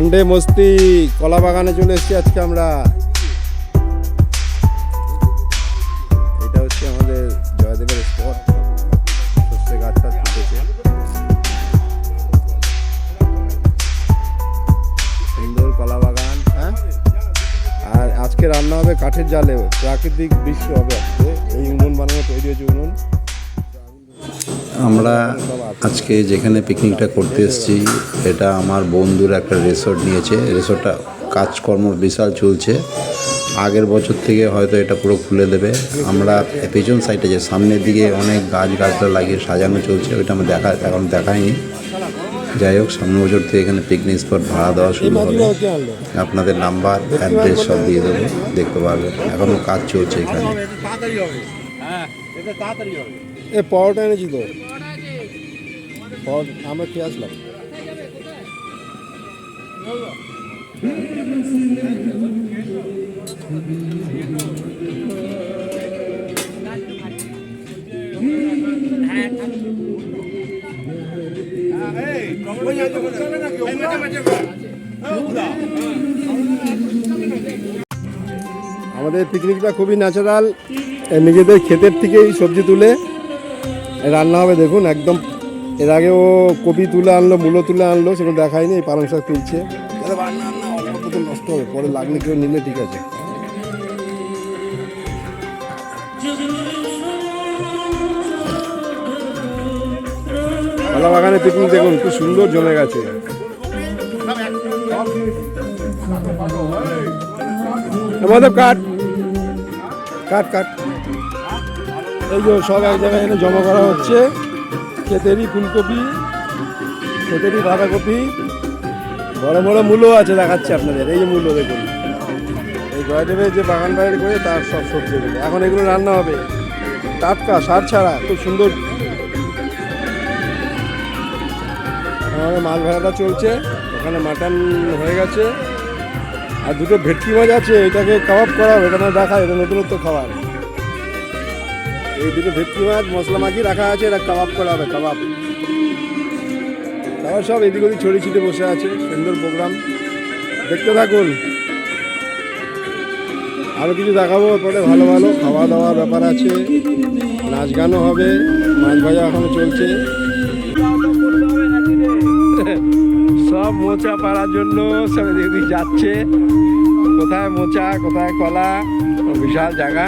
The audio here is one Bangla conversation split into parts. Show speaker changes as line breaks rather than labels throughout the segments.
সানডে মস্তি কলা বাগানে চলে এসেছি আজকে আমরা। এটা হচ্ছে আমাদের জয়দেবের স্পট, সর্ষে গাছ টাছ ফুটেছে, সুন্দর কলা বাগান। হ্যাঁ, আর আজকে রান্না হবে কাঠের জালে, প্রাকৃতিক দৃশ্য হবে আজকে। এই উনুন বানানো তৈরি হয়েছে উনুন।
আমরা আজকে যেখানে পিকনিকটা করতে এসেছি এটা আমার বন্ধুর একটা রিসোর্ট নিয়েছে। রিসোর্টটা কাজকর্ম বিশাল চলছে, আগের বছর থেকে হয়তো এটা পুরো খুলে দেবে। আমরা পেছন সাইডে যে সামনের দিকে অনেক গাছগাছলা লাগিয়ে সাজানো চলছে, ওইটা আমরা এখন দেখাইনি। যাই হোক, সামনের বছর থেকে এখানে পিকনিক স্পট ভাড়া দেওয়া শুরু হবে। আপনাদের নাম্বার অ্যাড্রেস সব দিয়ে দেবো, দেখতে পারবেন। এখনও কাজ চলছে এখানে।
পরোটা এনেছি তো, আমরা খেয়ে আসলাম। আমাদের পিকনিকটা খুবই ন্যাচারাল, নিজেদের ক্ষেতের থেকেই সবজি তুলে রান্না হবে। দেখুন একদম, এর আগে ও কপি তুলে আনলো, মূলো তুলে আনলো, সেগুলো দেখায়নি। এই পালং শাক তুলছে। অল্প নষ্ট হবে, পরে লাগলে কেউ নিলে ঠিক আছে। কলা বাগানে পিকনিক দেখুন খুব সুন্দর জমে গেছে। আমাদের কাঠ কাঠ কাঠ এই যে সব এক জায়গায় এনে জমা করা হচ্ছে। ক্ষেতেরই ফুলকপি, ক্ষেতেরই বাঁধাকপি, বড় বড় মূলো আছে, দেখাচ্ছে আপনাদের। এই যে মূলো দেখুন, এই জয়দেবের যে বাগান বাড়ি করে তার সব সবজিগুলো এখন এগুলো রান্না হবে টাটকা, সার ছাড়া, খুব সুন্দর। আমাদের মাছ ভাড়াটা চলছে, ওখানে মাটন হয়ে গেছে, আর দুটো ভেটকি মাছ আছে, এটাকে কাবাব করা হবে। এটা না দেখায়, এটা নতুনত্ব খাবার। এই দুটো ভেটকি মাছ মশলা মাখিয়ে রাখা আছে, এটা কাবাব করা হবে। কাবাব তারপর সব এদিক ওদিক ছড়িয়ে ছিটে বসে আছে, সুন্দর প্রোগ্রাম। দেখতে থাকুন, আরও কিছু দেখাবো পরে। ভালো ভালো খাওয়া দাওয়ার ব্যাপার আছে, নাচ গানও হবে, মাছ ভাজা এখনো চলছে। সব মোচা পাড়ার জন্য সব এদিক ওদিক যাচ্ছে, কোথায় মোচা কোথায় কলা, বিশাল জায়গা।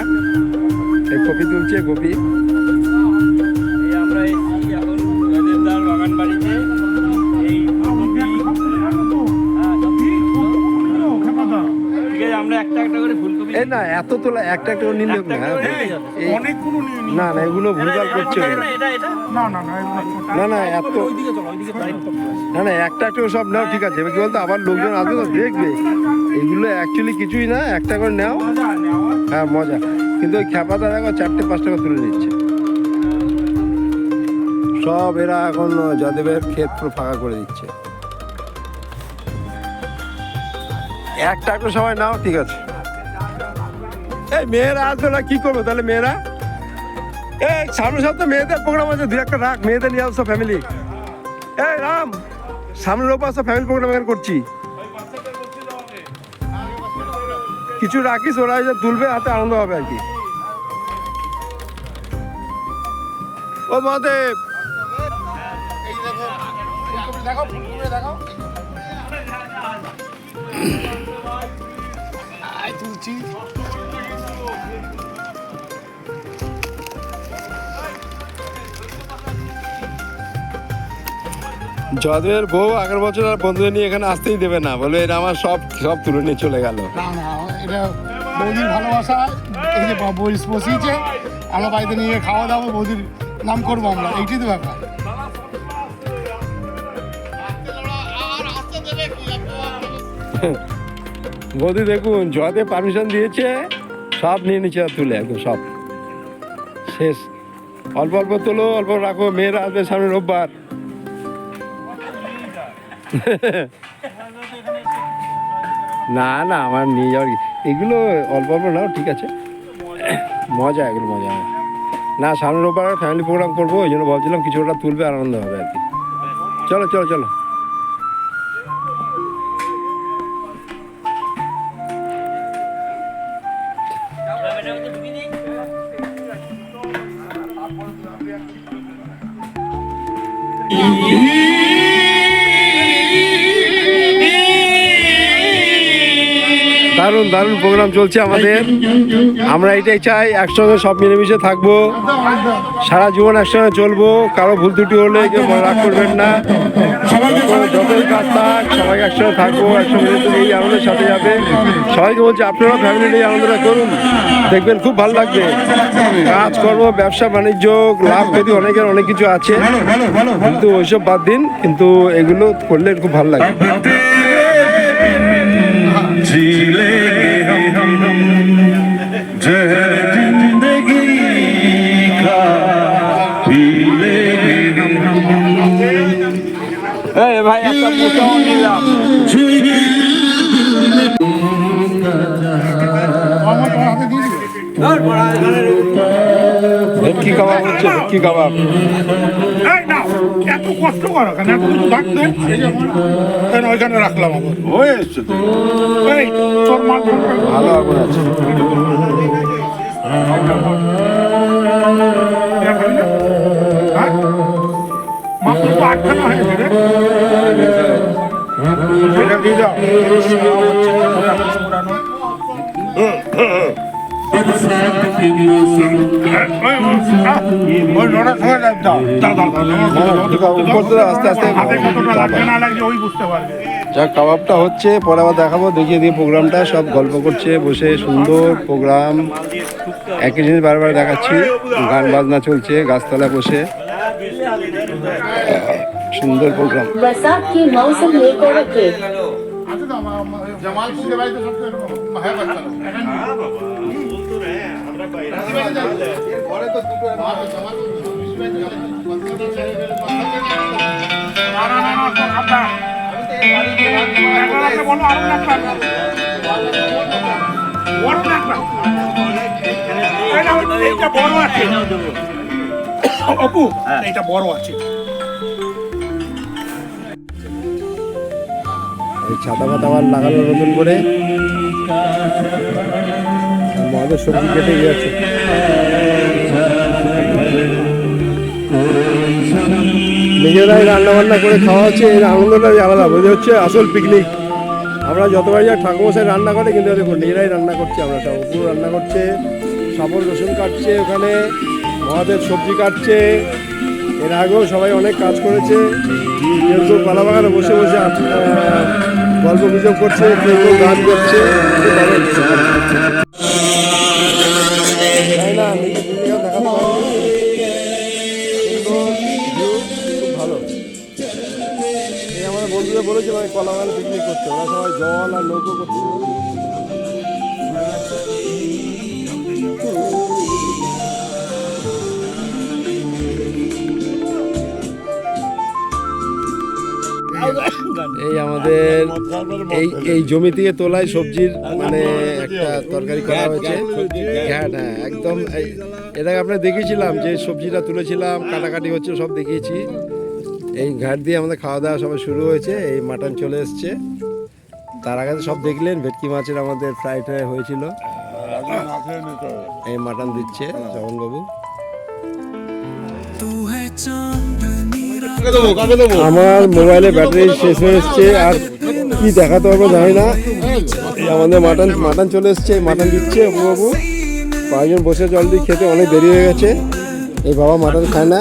এই কপি তুলছে, কপি।
আমরা এখন জয়দেবদার বাগান বাড়িতে আমরা একটা একটা করে ফুলকপি।
এই না, এত তোলা একটা একটা করে নিলে না, না না, এগুলো ভুলভাল করছে। না না, এত না না, একটা একটা সব নাও, ঠিক আছে। কি বলতো, আবার লোকজন আসবে তো দেখবে। এগুলো অ্যাকচুয়ালি কিছুই না, একটা করে নাও। হ্যাঁ, মজা। কিন্তু ওই খ্যাপাটা দেখো 4-5 টাকা তুলে নিচ্ছে সব। এরা এখন জয়দেবের ক্ষেত পুরো ফাঁকা করে দিচ্ছে। একটা একটু সবাই নাও, ঠিক আছে। এই মেয়েরা আসবে না, কি করবে তাহলে মেয়েরা? এই সামনে সপ্তাহে মেয়েদের প্রোগ্রাম আছে, 2-1টা রাখ, মেয়েদের নিয়ে আসো ফ্যামিলি। এই রাম, সামনের ওপর আসো, ফ্যামিলি প্রোগ্রাম এখানে করছি। কিছু রাখিস, ওরা যে তুলবে, হাতে আনন্দ হবে আর কি। ও মহাদেব, জয়দেবের বউ আগের বছর আর বন্ধুদের নিয়ে এখানে আসতেই দেবে না, বলে এটা আমার সব সব তুলে নিয়ে চলে গেল।
না না, এটা বৌদির ভালোবাসা। এই যে বসিয়েছে, আমরা বাড়িতে নিয়ে খাওয়া দাওয়া, বৌদির নাম করবো আমরা, এইটাই তো ব্যাপার।
বৌদি দেখুন, জয়দেব পারমিশন দিয়েছে, সব নিয়ে নিচ্ছে তুলে, একদম সব শেষ। অল্প অল্প তোলো, অল্প রাখো, মেয়েরা আসবে সামনে রোববার। না না, আমার নিয়ে যাওয়ার এগুলো অল্প অল্প নাও, ঠিক আছে। মজা, এগুলো মজা। না, সামনে রোববার ফ্যামিলি প্রোগ্রাম করবো, ওই জন্য ভাবছিলাম কিছু ওটা তুলবে, আনন্দ হবে আর কি। চলো চলো চলো। দারুণ দারুণ প্রোগ্রাম চলছে আমাদের। আমরা এটাই চাই, একসঙ্গে সব মিলেমিশে থাকবো, সারা জীবন একসঙ্গে চলবো। কারো ভুল ত্রুটি হলে কেউ রাগ করবেন না। যতই কাজ থাক সবাইকে একসঙ্গে থাকবো, একসঙ্গে এই আনন্দের সাথে যাবে। সবাইকে বলছি আপনারা ফ্যামিলি এই আনন্দটা করুন, দেখবেন খুব ভালো লাগবে। কাজকর্ম, ব্যবসা বাণিজ্য, লাভ ক্ষতি অনেকের অনেক কিছু আছে, কিন্তু ওইসব বাদ দিন, কিন্তু এগুলো করলে খুব ভালো লাগে।
जी लेंगे हम जहर जिंदगी का पी लेंगे हम।
এই ভাই একটা পোটাও নিলাম।
ভেটকি কাবাব হচ্ছে, ভেটকি কাবাব।
এত কষ্ট করো কেন? এত কিছু থাকতে ওইখানে রাখলাম আবার।
হয়ে এসছে তো
এই তোর মাল
ভালো আগুন আছে।
মাত্র তো আটখানা হয়েছে রে। সেটা দিয়ে দাও। ওই নড়া সময় দাও।
করতে দাও, আস্তে আস্তে।
হাতে কতটা লাগবে না লাগবে ওই বুঝতে পারবে।
যা কাবাবটা হচ্ছে, পরে আবার দেখাবো, দেখিয়ে দিয়ে প্রোগ্রামটা সব গল্প করছে বসে, সুন্দর প্রোগ্রাম। একই জিনিস বারবার দেখাচ্ছি, গান বাজনা চলছে গাছতলায় বসে, সুন্দর প্রোগ্রাম।
बरसात के मौसम में कोड़ा के
আছে তো জামালপুরের বাড়িতে সব হ্যাঁ বাচ্চা অপু এটা বড় আছে।
এই ছাতা পাতা আবার লাগানো নতুন করে, আমাদের সবজি কেটে গিয়েছে। নিজেরাই রান্না বান্না করে খাওয়া হচ্ছে, এর আনন্দটাই আলাদা, বোঝা হচ্ছে আসল পিকনিক। আমরা যতবার যা ঠাকুরমশাই রান্না করে, কিন্তু দেখুন নিজেরাই রান্না করছি আমরা সব। উপর রান্না করছে, সাপল রসুন কাটছে, ওখানে মহাদেব সবজি কাটছে। এর আগেও সবাই অনেক কাজ করেছে। কেউ কেউ কলা বাগানে বসে বসে গল্প গুজব করছে, কেউ কেউ গান করছে। তাই না, দেখাতে পারছি। খুব ভালো। এই আমার বন্ধুরা বলেছে ভাই কলা বাগানে পিকনিক করছে, ওরা সবাই জল আর নৌকো করছে। এই আমাদের এই জমি থেকে তোলায় সবজির মানে একটা তরকারি করা হয়েছে। হ্যাঁ হ্যাঁ, একদম। এটাকে আপনার দেখিয়েছিলাম যে সবজিটা তুলেছিলাম, কাটাকাটি হচ্ছে, সব দেখিয়েছি। এই ঘাট দিয়ে আমাদের খাওয়া দাওয়া সবাই শুরু হয়েছে। এই মাটন চলে এসছে, তার আগে সব দেখলেন ভেটকি মাছের আমাদের ফ্রাই ট্রাই হয়েছিল। এই মাটন দিচ্ছে জগনবাবু। আমার মোবাইলে ব্যাটারি শেষ হয়ে এসছে, আর কি দেখাতে পারবো জানি না। আমাদের মাটন চলে এসছে, মাটন দিচ্ছে বাবু। কয়েকজন বসে জল দিয়ে খেতে অনেক দেরি হয়ে গেছে। এই বাবা মাটন খায় না,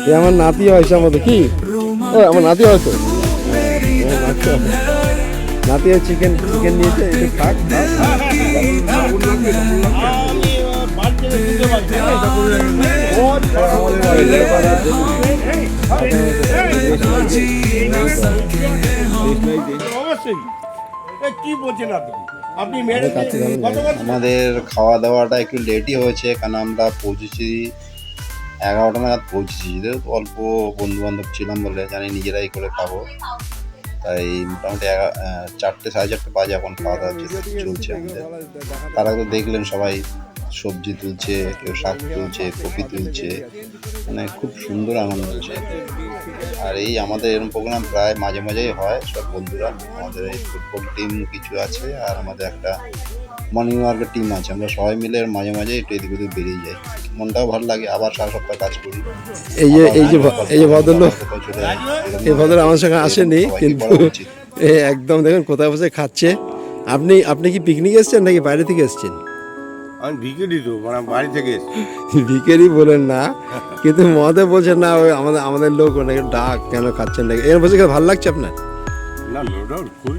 এ আমার নাতি হয়েছে আমাদের। কি আমার নাতি হয়তো, নাতি চিকেন নিয়েছে, একটু থাক।
আমাদের খাওয়া দাওয়াটা একটু লেটই হয়েছে, কারণ আমরা পৌঁছেছি 11টা নাগাদ পৌঁছেছি। যেহেতু অল্প বন্ধু বান্ধব ছিলাম বলে জানি নিজেরাই করে খাবো, তাই মোটামুটি 4টে 4:30 বাজে এখন খাওয়া দাওয়া চলছে আমাদের। তার আগে দেখলেন সবাই সবজি তুলছে, কেউ শাক তুলছে, কপি তুলছে, মানে খুব সুন্দর আনন্দ হচ্ছে। আর এই আমাদের এরকম প্রোগ্রাম প্রায় মাঝে মাঝেই হয়। সব বন্ধুরা, আমাদের এই ফুটবল টিম কিছু আছে, আর আমাদের একটা মর্নিং ওয়ার্কের টিম আছে। আমরা সবাই মিলে মাঝে মাঝে একটু এদিক ওদিক বেরিয়ে যাই, মনটাও ভালো লাগে। আবার সারা সপ্তাহ কাজ করি।
এই যে ভদ্রলোক,
কোথাও চলে যাই।
এই ভদ্রলোক আমার সঙ্গে আসেনি,
সবাইকে
কিন্তু
করা উচিত।
একদম দেখুন কোথায় বসে খাচ্ছে। আপনি কি পিকনিক এসেছেন নাকি বাইরে থেকে এসেছেন?
আমি ভিকেরি তো, মানে বাড়ি থেকে এসেছি।
ভিকেরি বলেন না, কিন্তু মহাদেব বলছেন না ওই আমাদের লোক ওনাকে ডাক কেন খাচ্ছেন নাকি? এর বসে ভালো লাগছে আপনার?
না ওটা খুবই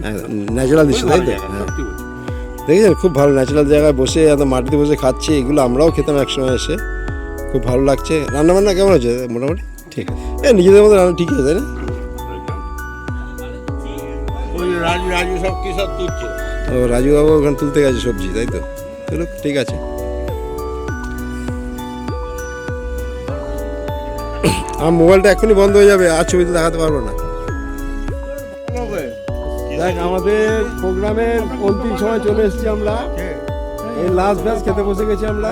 ন্যাচারাল দৃশ্য, তাই তো?
জায়গা, সত্যি বলছি।
দেখেছেন খুব ভালো ন্যাচারাল জায়গায় বসে এত মাটিতে বসে খাচ্ছি। এগুলো আমরাও খেতাম একসময় এসে, খুব ভালো লাগছে। রান্নাবান্না কেমন হচ্ছে? মোটামুটি ঠিক আছে, নিজেদের মতো রান্না ঠিক আছে, তাই না?
ওই রাজু সব কি সব তুলছে।
ও রাজুবাবু ওখানে তুলতে গেছে সবজি, তাই তো? চলো ঠিক আছে। আমার মোবাইলটা এখনই বন্ধ হয়ে যাবে, আর ছবি তো দেখাতে পারবো না। দেখ, আমাদের প্রোগ্রামের অন্তিম সময় চলে এসেছি আমরা। এই লাস্ট ব্যাচ খেতে বসে গেছি আমরা।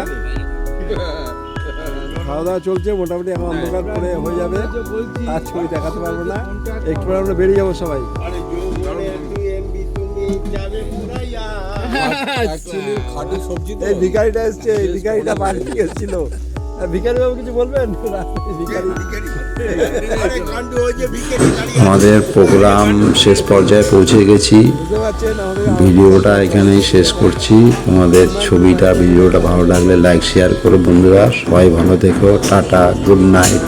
খাওয়া দাওয়া চলছে মোটামুটি, এখন অন্ধকার পরে হয়ে যাবে, আর ছবি দেখাতে পারবো না। একটু পরে আমরা বেরিয়ে যাবো সবাই। এই ভিখারিটা এসছে, এই ভিখারিটা বাড়ি থেকে এসেছিল। ভিখারি বাবু কিছু বলবেন?
আমাদের প্রোগ্রাম শেষ পর্যায়ে পৌঁছে গেছি।
বুঝতে পারছেন আমাদের
ভিডিওটা এখানেই শেষ করছি। তোমাদের ভিডিওটা ভালো লাগলে লাইক শেয়ার করো বন্ধুরা। সবাই ভালো থেকো। Tata, good night.